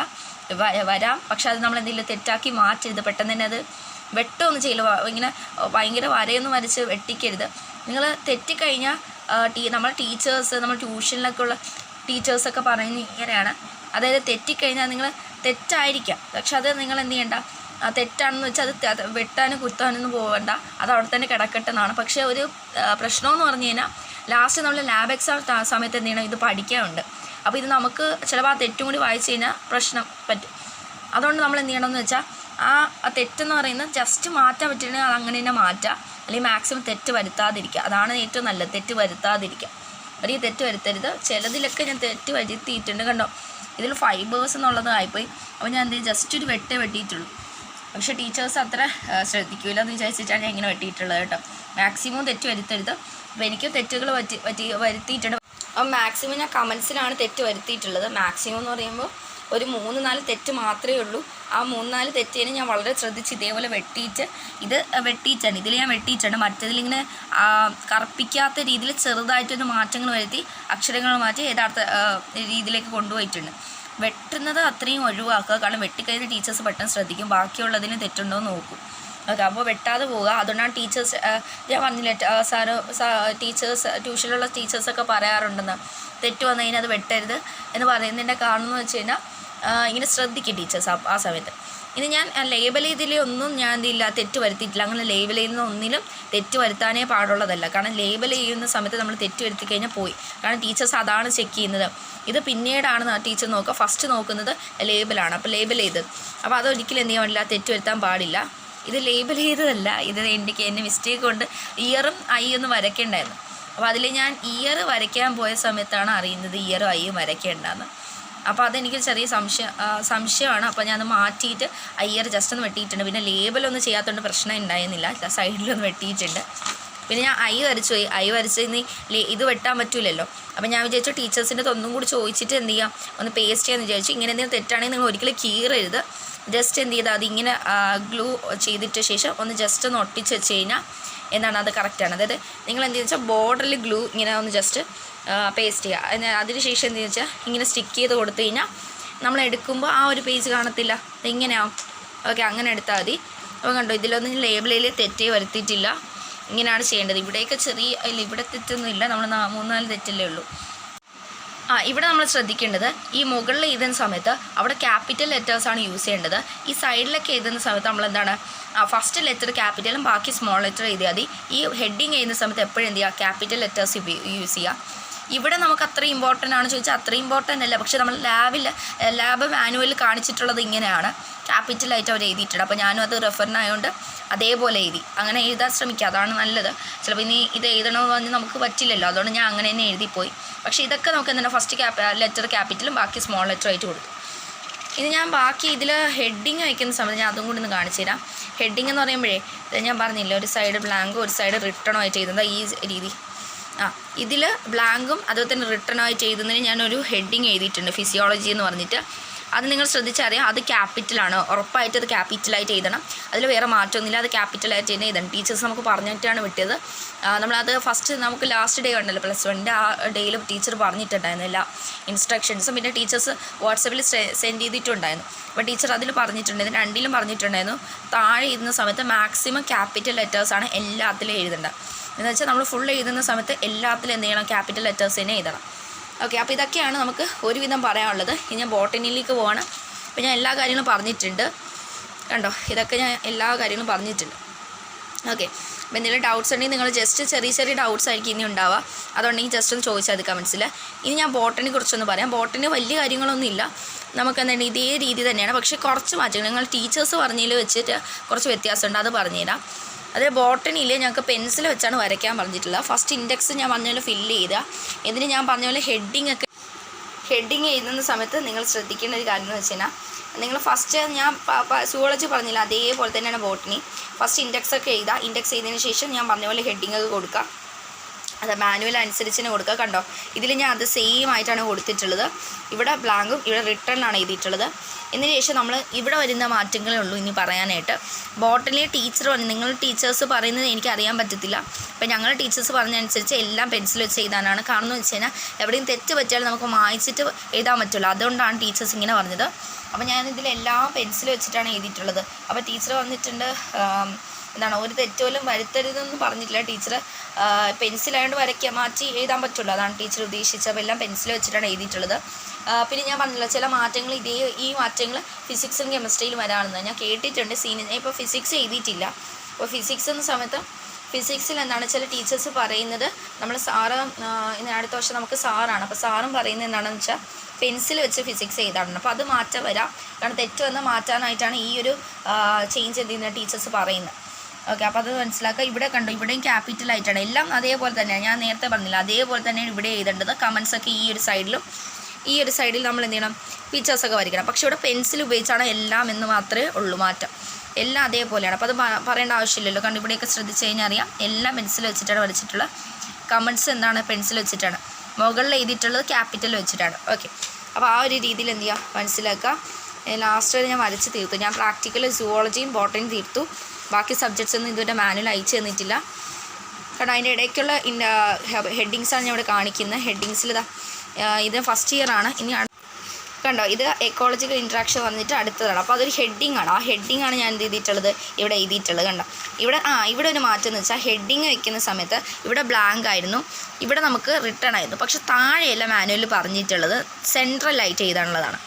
വരാം, പക്ഷെ അത് നമ്മൾ എന്തെങ്കിലും തെറ്റാക്കി മാറ്റരുത്. പെട്ടെന്ന് തന്നെ അത് വെട്ടമൊന്നും ചെയ്യില്ല, ഇങ്ങനെ ഭയങ്കര വരയൊന്നും വരച്ച് വെട്ടിക്കരുത്. നിങ്ങൾ തെറ്റിക്കഴിഞ്ഞാൽ നമ്മൾ ടീച്ചേഴ്സ്, നമ്മൾ ട്യൂഷനിലൊക്കെ ഉള്ള ടീച്ചേഴ്സൊക്കെ പറയുന്നത് ഇങ്ങനെയാണ്, അതായത് തെറ്റിക്കഴിഞ്ഞാൽ നിങ്ങൾ തെറ്റായിരിക്കാം, പക്ഷെ അത് നിങ്ങൾ എന്ത് ചെയ്യണ്ട, തെറ്റാണെന്ന് വെച്ചാൽ അത് വെട്ടാനും കുത്താനൊന്നും പോകണ്ട, അത് അവിടെ തന്നെ കിടക്കട്ടെ എന്നാണ്. പക്ഷേ ഒരു പ്രശ്നമെന്ന് പറഞ്ഞു കഴിഞ്ഞാൽ ലാസ്റ്റ് നമ്മൾ ലാബ് എക്സാം സമയത്ത് എന്ത് ചെയ്യണം, ഇത് പഠിക്കാനുണ്ട്. അപ്പോൾ ഇത് നമുക്ക് ചിലപ്പോൾ ആ തെറ്റും കൂടി വായിച്ചു കഴിഞ്ഞാൽ പ്രശ്നം പറ്റും. അതുകൊണ്ട് നമ്മൾ എന്ത് ചെയ്യണമെന്ന് വെച്ചാൽ ആ തെറ്റെന്ന് പറയുന്നത് ജസ്റ്റ് മാറ്റാൻ പറ്റുകയാണെങ്കിൽ അത് അങ്ങനെ തന്നെ മാറ്റുക, അല്ലെങ്കിൽ മാക്സിമം തെറ്റ് വരുത്താതിരിക്കുക, അതാണ് ഏറ്റവും നല്ലത്. തെറ്റ് വരുത്താതിരിക്കുക, വലിയ തെറ്റ് വരുത്തരുത്. ചിലതിലൊക്കെ ഞാൻ തെറ്റ് വരുത്തിയിട്ടുണ്ട് കണ്ടോ, ഇതിൽ ഫൈബേഴ്സ് എന്നുള്ളതായിപ്പോയി. അപ്പോൾ ഞാൻ എന്ത് ചെയ്യും, ജസ്റ്റ് ഒരു വെട്ടിയിട്ടുള്ളൂ. പക്ഷേ ടീച്ചേഴ്സ് അത്ര ശ്രദ്ധിക്കില്ല എന്ന് വിചാരിച്ചിട്ടാണ് ഞാൻ ഇങ്ങനെ വെട്ടിയിട്ടുള്ളത് കേട്ടോ. മാക്സിമം തെറ്റ് വരുത്തരുത്. അപ്പോൾ എനിക്കും തെറ്റുകൾ വരുത്തിയിട്ടുണ്ട്. അപ്പം മാക്സിമം ഞാൻ കമൻസിലാണ് തെറ്റ് വരുത്തിയിട്ടുള്ളത്. മാക്സിമം എന്ന് പറയുമ്പോൾ ഒരു 3-4 തെറ്റ് മാത്രമേ ഉള്ളൂ. ആ 3-4 തെറ്റിനെ ഞാൻ വളരെ ശ്രദ്ധിച്ച് ഇതേപോലെ വെട്ടിയിട്ടാണ്. ഇതിൽ ഞാൻ വെട്ടിയിട്ടുണ്ട്. മറ്റതിലിങ്ങനെ കറുപ്പിക്കാത്ത രീതിയിൽ ചെറുതായിട്ടൊരു മാറ്റങ്ങൾ വരുത്തി അക്ഷരങ്ങൾ മാറ്റി യഥാർത്ഥ രീതിയിലേക്ക് കൊണ്ടുപോയിട്ടുണ്ട്. വെട്ടുന്നത് അത്രയും ഒഴിവാക്കുക, കാരണം വെട്ടിക്കഴിഞ്ഞ ടീച്ചേഴ്സ് പെട്ടെന്ന് ശ്രദ്ധിക്കും, ബാക്കിയുള്ളതിന് തെറ്റുണ്ടോ എന്ന് നോക്കും. ഓക്കെ, അപ്പോൾ വെട്ടാതെ പോവുക. അതുകൊണ്ടാണ് ടീച്ചേഴ്സ്, ഞാൻ പറഞ്ഞില്ലേ ടീച്ചേഴ്സ് ട്യൂഷനിലുള്ള ടീച്ചേഴ്സൊക്കെ പറയാറുണ്ടെന്ന്, തെറ്റ് വന്നു കഴിഞ്ഞാൽ അത് വെട്ടരുത് എന്ന് പറയുന്നതിൻ്റെ കാരണം എന്ന് വെച്ച് കഴിഞ്ഞാൽ ഇങ്ങനെ ശ്രദ്ധിക്കും ടീച്ചേഴ്സ് ആ സമയത്ത്. ഇനി ഞാൻ ലേബൽ ചെയ്തതിലൊന്നും ഞാൻ എന്തില്ല തെറ്റ് വരുത്തിയിട്ടില്ല. അങ്ങനെ ലേബൽ ചെയ്യുന്ന ഒന്നിലും തെറ്റ് വരുത്താനേ പാടുള്ളതല്ല. കാരണം ലേബൽ ചെയ്യുന്ന സമയത്ത് നമ്മൾ തെറ്റ് വരുത്തി കഴിഞ്ഞാൽ പോയി. കാരണം ടീച്ചേഴ്സ് അതാണ് ചെക്ക് ചെയ്യുന്നത്. ഇത് പിന്നീടാണ് ടീച്ചർ നോക്കുക, ഫസ്റ്റ് നോക്കുന്നത് ലേബലാണ്. അപ്പോൾ ലേബൽ ചെയ്തത്, അപ്പോൾ അതൊരിക്കലും എന്ത് ചെയ്യാൻ പാടില്ല, തെറ്റ് വരുത്താൻ പാടില്ല. ഇത് ലേബൽ ചെയ്തതല്ല, ഇത് എൻ്റെ മിസ്റ്റേക്ക് കൊണ്ട് ഇയറും ഐയൊന്നും വരയ്ക്കേണ്ടായിരുന്നു. അപ്പോൾ അതിൽ ഞാൻ ഇയർ വരയ്ക്കാൻ പോയ സമയത്താണ് അറിയുന്നത് ഇയറും ഐയും വരയ്ക്കേണ്ടതെന്ന്. അപ്പോൾ അതെനിക്ക് ചെറിയ സംശയമാണ്. അപ്പോൾ ഞാൻ അത് മാറ്റിയിട്ട് ഇയർ ജസ്റ്റ് ഒന്ന് വെട്ടിയിട്ടുണ്ട്. പിന്നെ ലേബലൊന്നും ചെയ്യാത്തതുകൊണ്ട് പ്രശ്നം ഉണ്ടായിരുന്നില്ല, സൈഡിലൊന്ന് വെട്ടിയിട്ടുണ്ട്. പിന്നെ ഞാൻ ഐ വരച്ച് ഇനി ഇത് വെട്ടാൻ പറ്റില്ലല്ലോ. അപ്പോൾ ഞാൻ വിചാരിച്ചു ടീച്ചേഴ്സിൻ്റെ ഒന്നും കൂടി ചോദിച്ചിട്ട് എന്ത് ചെയ്യാം, ഒന്ന് പേസ്റ്റ് ചെയ്യാമെന്ന് വിചാരിച്ചു. ഇങ്ങനെ എന്തെങ്കിലും തെറ്റാണെങ്കിൽ നിങ്ങൾ ഒരിക്കലും കീറരുത്. ജസ്റ്റ് എന്ത് ചെയ്താൽ അതിങ്ങനെ ഗ്ലൂ ചെയ്തിട്ട് ശേഷം ഒന്ന് ജസ്റ്റ് ഒന്ന് ഒട്ടിച്ച് വെച്ച് കഴിഞ്ഞാൽ എന്താണ് അത് കറക്റ്റാണ്. അതായത് നിങ്ങൾ എന്തെന്ന് വെച്ചാൽ ബോർഡറിൽ ഗ്ലൂ ഇങ്ങനെ ഒന്ന് ജസ്റ്റ് പേസ്റ്റ് ചെയ്യുക. അതിന് ശേഷം എന്തെന്ന് വെച്ചാൽ ഇങ്ങനെ സ്റ്റിക്ക് ചെയ്ത് കൊടുത്തു കഴിഞ്ഞാൽ നമ്മൾ എടുക്കുമ്പോൾ ആ ഒരു പേജ് കാണത്തില്ല, ഇങ്ങനെയാവും. ഓക്കെ, അങ്ങനെ എടുത്താൽ മതി. അപ്പോൾ കണ്ടോ, ഇതിലൊന്നും ലേബലിൽ തെറ്റേ വരുത്തിയിട്ടില്ല. ഇങ്ങനെയാണ് ചെയ്യേണ്ടത്. ഇവിടെയൊക്കെ ചെറിയ ഇവിടെ തെറ്റൊന്നും ഇല്ല, നമ്മൾ 3-4 തെറ്റല്ലേ ഉള്ളൂ. ഇവിടെ നമ്മൾ ശ്രദ്ധിക്കേണ്ടത് ഈ മുകളിൽ എഴുതുന്ന സമയത്ത് അവിടെ ക്യാപിറ്റൽ ലെറ്റേഴ്സാണ് യൂസ് ചെയ്യേണ്ടത്. ഈ സൈഡിലൊക്കെ എഴുതുന്ന സമയത്ത് നമ്മൾ എന്താണ് ഫസ്റ്റ് ലെറ്റർ ക്യാപിറ്റലും ബാക്കി സ്മോൾ ലെറ്റർ എഴുതിയാൽ മതി. ഈ ഹെഡിങ് എഴുതുന്ന സമയത്ത് എപ്പോഴും എന്ത് ചെയ്യുക, ക്യാപിറ്റൽ ലെറ്റേഴ്സ് യൂസ് ചെയ്യുക. ഇവിടെ നമുക്ക് അത്ര ഇമ്പോർട്ടൻ്റ് ആണ് ചോദിച്ചാൽ അത്ര ഇമ്പോർട്ടൻ്റ് അല്ല. പക്ഷേ നമ്മൾ ലാബ് മാനുവലിൽ കാണിച്ചിട്ടുള്ളത് ഇങ്ങനെയാണ്, ക്യാപിറ്റലായിട്ട് അവർ എഴുതിയിട്ടുണ്ട്. അപ്പോൾ ഞാനും അത് റെഫറിനായതുകൊണ്ട് അതേപോലെ എഴുതി. അങ്ങനെ എഴുതാൻ ശ്രമിക്കുക, അതാണ് നല്ലത്. ചിലപ്പോൾ ഇനി ഇത് എഴുതണമെന്ന് പറഞ്ഞ് നമുക്ക് പറ്റില്ലല്ലോ, അതുകൊണ്ട് ഞാൻ അങ്ങനെ തന്നെ എഴുതിപ്പോയി. പക്ഷേ ഇതൊക്കെ നമുക്ക് എന്താണ് ഫസ്റ്റ് ലെറ്റർ ക്യാപിറ്റലും ബാക്കി സ്മോൾ ലെറ്റർ ആയിട്ട് കൊടുത്തു. ഇനി ഞാൻ ബാക്കി ഇതിൽ ഹെഡിങ് വയ്ക്കുന്ന സമയത്ത് ഞാൻ അതും കൂടി ഒന്ന് കാണിച്ചു തരാം. ഹെഡിങ് എന്ന് പറയുമ്പോഴേ ഞാൻ പറഞ്ഞില്ല, ഒരു സൈഡ് ബ്ലാങ്കും ഒരു സൈഡ് റിട്ടണും ആയിട്ട് എഴുതുന്നത് ഈ രീതി. ഇതിൽ ബ്ലാങ്കും അതുപോലെ തന്നെ റിട്ടണായിട്ട് എഴുതുന്നതിന് ഞാനൊരു ഹെഡിങ് എഴുതിയിട്ടുണ്ട്, ഫിസിയോളജി എന്ന് പറഞ്ഞിട്ട്. അത് നിങ്ങൾ ശ്രദ്ധിച്ചറിയാം, അത് ക്യാപിറ്റലാണ്, ഉറപ്പായിട്ട് അത് ക്യാപിറ്റലായിട്ട് എഴുതണം. അതിൽ വേറെ മാറ്റമൊന്നുമില്ല, അത് ക്യാപിറ്റലായിട്ട് തന്നെ എഴുതണം. ടീച്ചേഴ്സ് നമുക്ക് പറഞ്ഞിട്ടാണ് വിട്ടത്. നമ്മളത് ഫസ്റ്റ് നമുക്ക് ലാസ്റ്റ് ഡേ ഉണ്ടല്ലോ +1 ആ ഡേയിൽ ടീച്ചർ പറഞ്ഞിട്ടുണ്ടായിരുന്നു എല്ലാ ഇൻസ്ട്രക്ഷൻസും. പിന്നെ ടീച്ചേഴ്സ് വാട്സപ്പിൽ സെൻഡ് ചെയ്തിട്ടുണ്ടായിരുന്നു. അപ്പോൾ ടീച്ചർ അതിൽ പറഞ്ഞിട്ടുണ്ടായിരുന്നു, രണ്ടിലും പറഞ്ഞിട്ടുണ്ടായിരുന്നു, താഴെ എഴുതുന്ന സമയത്ത് മാക്സിമം ക്യാപിറ്റൽ ലെറ്റേഴ്സാണ് എല്ലാത്തിലും എഴുതേണ്ടത്. എന്ന് വെച്ചാൽ നമ്മൾ ഫുൾ എഴുതുന്ന സമയത്ത് എല്ലാത്തിലും എന്ത് ചെയ്യണം, ക്യാപിറ്റൽ ലെറ്റേഴ്സ് തന്നെ എഴുതണം. ഓക്കെ, അപ്പോൾ ഇതൊക്കെയാണ് നമുക്ക് ഒരുവിധം പറയാനുള്ളത്. ഇനി ഞാൻ ബോട്ടണിയിലേക്ക് പോകണം. അപ്പോൾ ഞാൻ എല്ലാ കാര്യങ്ങളും പറഞ്ഞിട്ടുണ്ട്, കണ്ടോ, ഇതൊക്കെ ഞാൻ എല്ലാ കാര്യങ്ങളും പറഞ്ഞിട്ടുണ്ട്. ഓക്കെ, അപ്പോൾ എന്തെങ്കിലും ഡൗട്ട്സ് ഉണ്ടെങ്കിൽ നിങ്ങൾ ജസ്റ്റ് ചെറിയ ഡൗട്ട്സ് ആയിരിക്കും ഇനി ഉണ്ടാവുക, അതുകൊണ്ടെങ്കിൽ ജസ്റ്റ് ഒന്ന് ചോദിച്ചാൽ അത് കമൻസിൽ. ഇനി ഞാൻ ബോട്ടണിയെ കുറിച്ചൊന്ന് പറയാം. ബോട്ടണി വലിയ കാര്യങ്ങളൊന്നും ഇല്ല, നമുക്ക് എന്താണ് ഇതേ രീതി തന്നെയാണ്. പക്ഷേ കുറച്ച് മാറ്റങ്ങൾ നിങ്ങൾ ടീച്ചേഴ്സ് പറഞ്ഞതിൽ വെച്ചിട്ട് കുറച്ച് വ്യത്യാസമുണ്ട്, അത് പറഞ്ഞുതരാം. അത് ബോട്ടണിയിൽ ഞങ്ങൾക്ക് പെൻസിൽ വെച്ചാണ് വരയ്ക്കാൻ പറഞ്ഞിട്ടുള്ളത്. ഫസ്റ്റ് ഇൻഡെക്സ് ഞാൻ പറഞ്ഞ പോലെ ഫില്ല് ചെയ്യുക. ഇതിന് ഞാൻ പറഞ്ഞ പോലെ ഹെഡിങ് എഴുതുന്ന സമയത്ത് നിങ്ങൾ ശ്രദ്ധിക്കേണ്ട ഒരു കാര്യം എന്ന് വെച്ച് കഴിഞ്ഞാൽ, നിങ്ങൾ ഫസ്റ്റ് ഞാൻ സുവോളജി പറഞ്ഞില്ല അതേപോലെ തന്നെയാണ് ബോട്ടണി. ഫസ്റ്റ് ഇൻഡെക്സ് ഒക്കെ എഴുതുക. ഇൻഡെക്സ് ചെയ്തതിന് ശേഷം ഞാൻ പറഞ്ഞ പോലെ ഹെഡിങ് ഒക്കെ കൊടുക്കുക. അത് മാനുവൽ അനുസരിച്ച് തന്നെ കൊടുക്കുക. കണ്ടോ, ഇതിൽ ഞാൻ അത് സെയിം ആയിട്ടാണ് കൊടുത്തിട്ടുള്ളത്. ഇവിടെ ബ്ലാങ്കും ഇവിടെ റിട്ടേണിലാണ് എഴുതിയിട്ടുള്ളത്. എന്നതിന് ശേഷം നമ്മൾ ഇവിടെ വരുന്ന മാറ്റങ്ങളേ ഉള്ളൂ ഇനി പറയാനായിട്ട്. ബോട്ടണിലെ ടീച്ചർ പറഞ്ഞു, നിങ്ങൾ ടീച്ചേഴ്സ് പറയുന്നത് എനിക്ക് അറിയാൻ പറ്റത്തില്ല. അപ്പോൾ ഞങ്ങൾ ടീച്ചേഴ്സ് പറഞ്ഞതനുസരിച്ച് എല്ലാം പെൻസിൽ വെച്ച് എഴുതാനാണ്. കാരണം എന്ന് വെച്ച് കഴിഞ്ഞാൽ എവിടെയും തെറ്റ് പറ്റിയാൽ നമുക്ക് മായ്ച്ചിട്ട് എഴുതാൻ പറ്റുള്ളൂ, അതുകൊണ്ടാണ് ടീച്ചേഴ്സ് ഇങ്ങനെ പറഞ്ഞത്. അപ്പോൾ ഞാനിതിലെല്ലാം പെൻസിൽ വെച്ചിട്ടാണ് എഴുതിയിട്ടുള്ളത്. അപ്പോൾ ടീച്ചർ വന്നിട്ടുണ്ട്, എന്താണ് ഒരു തെറ്റുപോലും വരുത്തരുതെന്ന് പറഞ്ഞിട്ടില്ല ടീച്ചർ. പെൻസിലായതുകൊണ്ട് മാറ്റി എഴുതാൻ പറ്റുള്ളൂ, അതാണ് ടീച്ചർ ഉദ്ദേശിച്ചത്. അപ്പോൾ എല്ലാം പെൻസിൽ വെച്ചിട്ടാണ് എഴുതിയിട്ടുള്ളത്. പിന്നെ ഞാൻ പറഞ്ഞില്ല, ചില മാറ്റങ്ങൾ ഈ മാറ്റങ്ങൾ ഫിസിക്സിലും കെമിസ്ട്രിയിലും വരാണെന്ന് ഞാൻ കേട്ടിട്ടുണ്ട്. ഇപ്പോൾ ഫിസിക്സ് എഴുതിയിട്ടില്ല. അപ്പോൾ ഫിസിക്സ് എന്ന സമയത്ത് ഫിസിക്സിൽ എന്താണ് ചില ടീച്ചേഴ്സ് പറയുന്നത്, നമ്മൾ സാറ് അടുത്ത വർഷം നമുക്ക് സാറാണ്, അപ്പോൾ സാറും പറയുന്നത് എന്താണെന്ന് വെച്ചാൽ പെൻസിൽ വെച്ച് ഫിസിക്സ് എഴുതാറുണ്ട്. അപ്പോൾ അത് മാറ്റം വരാം, കാരണം തെറ്റ് വന്ന് മാറ്റാനായിട്ടാണ് ഈ ഒരു ചേഞ്ച് എന്ത് ചെയ്യുന്ന ടീച്ചേഴ്സ് പറയുന്നത്. ഓക്കെ, അപ്പോൾ അത് മനസ്സിലാക്കുക. ഇവിടെ കണ്ടു, ഇവിടെയും ക്യാപിറ്റലായിട്ടാണ് എല്ലാം അതേപോലെ തന്നെയാണ്. ഞാൻ നേരത്തെ പറഞ്ഞില്ല, അതേപോലെ തന്നെയാണ് ഇവിടെ എഴുതേണ്ടത്. കമൻസൊക്കെ ഈ ഒരു സൈഡിൽ നമ്മൾ എന്ത് ചെയ്യണം, പിക്ചേഴ്സൊക്കെ വരയ്ക്കണം. പക്ഷേ ഇവിടെ പെൻസിൽ ഉപയോഗിച്ചാണ് എല്ലാം എന്ന് മാത്രമേ ഉള്ളൂ മാറ്റം. എല്ലാം അതേപോലെയാണ്. അപ്പോൾ അത് പറയേണ്ട ആവശ്യമില്ലല്ലോ, കാരണം ഇവിടെയൊക്കെ ശ്രദ്ധിച്ച് കഴിഞ്ഞാൽ അറിയാം എല്ലാം പെൻസിൽ വെച്ചിട്ടാണ് വരച്ചിട്ടുള്ളത്. കമൻസ് എന്താണ് പെൻസിൽ വെച്ചിട്ടാണ്, മുകളിൽ എഴുതിയിട്ടുള്ളത് ക്യാപിറ്റൽ വെച്ചിട്ടാണ്. ഓക്കെ, അപ്പോൾ ആ ഒരു രീതിയിൽ എന്ത് ചെയ്യുക മനസ്സിലാക്കുക. ലാസ്റ്റ് ഞാൻ വരച്ച് തീർത്തു. ഞാൻ പ്രാക്ടിക്കൽ സുവോളജിയും ബോട്ടണിയും തീർത്തു. ബാക്കി സബ്ജക്ട്സ് ഒന്നും ഇതുവരെ മാനുവൽ അയച്ചു തന്നിട്ടില്ല. കാരണം അതിൻ്റെ ഇടയ്ക്കുള്ള ഹെഡിങ്സാണ് ഞാൻ ഇവിടെ കാണിക്കുന്നത്. ഹെഡിങ്സിൽ ഇത് ഫസ്റ്റ് ഇയർ ആണ്. ഇനി കണ്ടോ, ഇത് എക്കോളജിക്കൽ ഇൻട്രാക്ഷൻ വന്നിട്ട് അടുത്തതാണ്. അപ്പോൾ അതൊരു ഹെഡിങ് ആണ്. ആ ഹെഡിങ് ആണ് ഞാൻ എന്ത് ചെയ്തിട്ടുള്ളത്, ഇവിടെ എഴുതിയിട്ടുള്ളത്. കണ്ടോ, ഇവിടെ ഒരു മാറ്റം എന്ന് വെച്ചാൽ ഹെഡിങ് വയ്ക്കുന്ന സമയത്ത് ഇവിടെ ബ്ലാങ്ക് ആയിരുന്നു, ഇവിടെ നമുക്ക് റിട്ടേൺ ആയിരുന്നു. പക്ഷെ താഴെയല്ല മാനുവലിൽ പറഞ്ഞിട്ടുള്ളത്, സെൻട്രലായിട്ട് എഴുതാനുള്ളതാണ്.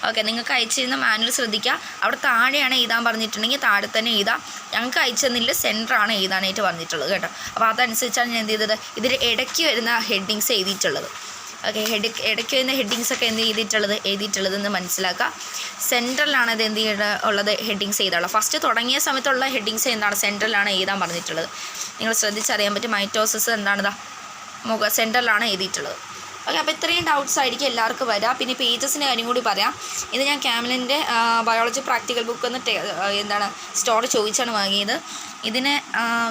ഓക്കെ, നിങ്ങൾക്ക് അയച്ചിരുന്ന മാനുവൽ ശ്രദ്ധിക്കുക. അവിടെ താഴെയാണ് എഴുതാൻ പറഞ്ഞിട്ടുണ്ടെങ്കിൽ താഴെ തന്നെ എഴുതാം. ഞങ്ങൾക്ക് അയച്ചെന്നില്ല, സെൻറ്ററാണ് എഴുതാനായിട്ട് പറഞ്ഞിട്ടുള്ളത് കേട്ടോ. അപ്പോൾ അതനുസരിച്ചാണ് ഞാൻ എന്ത് ചെയ്തത്, ഇതിൽ ഇടയ്ക്ക് വരുന്ന ഹെഡിങ്സ് എഴുതിയിട്ടുള്ളത്. ഓക്കെ, ഇടയ്ക്ക് വരുന്ന ഹെഡിങ്സൊക്കെ എഴുതിയിട്ടുള്ളതെന്ന് മനസ്സിലാക്കുക. സെൻട്രലാണ് ഇത് എന്ത് ഉള്ളത്, ഹെഡിങ്സ് എഴുതാനുള്ളത്. ഫസ്റ്റ് തുടങ്ങിയ സമയത്തുള്ള ഹെഡിങ്സ് എന്താണ്, സെൻട്രലാണ് എഴുതാൻ പറഞ്ഞിട്ടുള്ളത്. നിങ്ങൾ ശ്രദ്ധിച്ചറിയാൻ പറ്റും. മൈറ്റോസിസ് എന്താണിതാ സെൻട്രലാണ് എഴുതിയിട്ടുള്ളത്. ഓക്കെ, അപ്പോൾ ഇത്രയും ഡൗട്ട്സ് ആയിരിക്കും എല്ലാവർക്കും വരാം. പിന്നെ പേജസിൻ്റെ കാര്യം കൂടി പറയാം. ഇത് ഞാൻ ക്യാമലിൻ്റെ ബയോളജി പ്രാക്ടിക്കൽ ബുക്ക് എന്ന് സ്റ്റോർ ചോദിച്ചാണ് വാങ്ങിയത്. ഇതിന്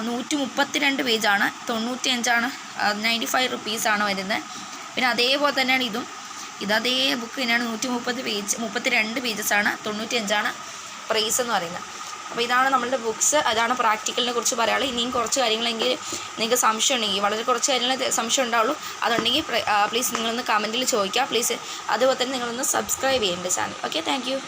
132 പേജാണ്, 95 95 റുപ്പീസാണ് വരുന്നത്. പിന്നെ അതേപോലെ തന്നെയാണ് അതേ ബുക്ക് തന്നെയാണ്, 132 പേജസാണ്, 95 പ്രൈസ് എന്ന് പറയുന്നത്. അപ്പോൾ ഇതാണ് നമ്മളുടെ ബുക്സ്. അതാണ് പ്രാക്ടിക്കലിനെ കുറിച്ച് പറയാനുള്ളത്. ഇനിയും കുറച്ച് കാര്യങ്ങളെങ്കിൽ നിങ്ങൾക്ക് സംശയം ഉണ്ടെങ്കിൽ, വളരെ കുറച്ച് കാര്യങ്ങൾ സംശയം ഉണ്ടാവുള്ളൂ, അതുണ്ടെങ്കിൽ പ്ലീസ് നിങ്ങളൊന്ന് കമൻറ്റിൽ ചോദിക്കുക പ്ലീസ്. അതുപോലെ തന്നെ നിങ്ങളൊന്ന് സബ്സ്ക്രൈബ് ചെയ്യേണ്ട ചാനൽ. Okay, thank you.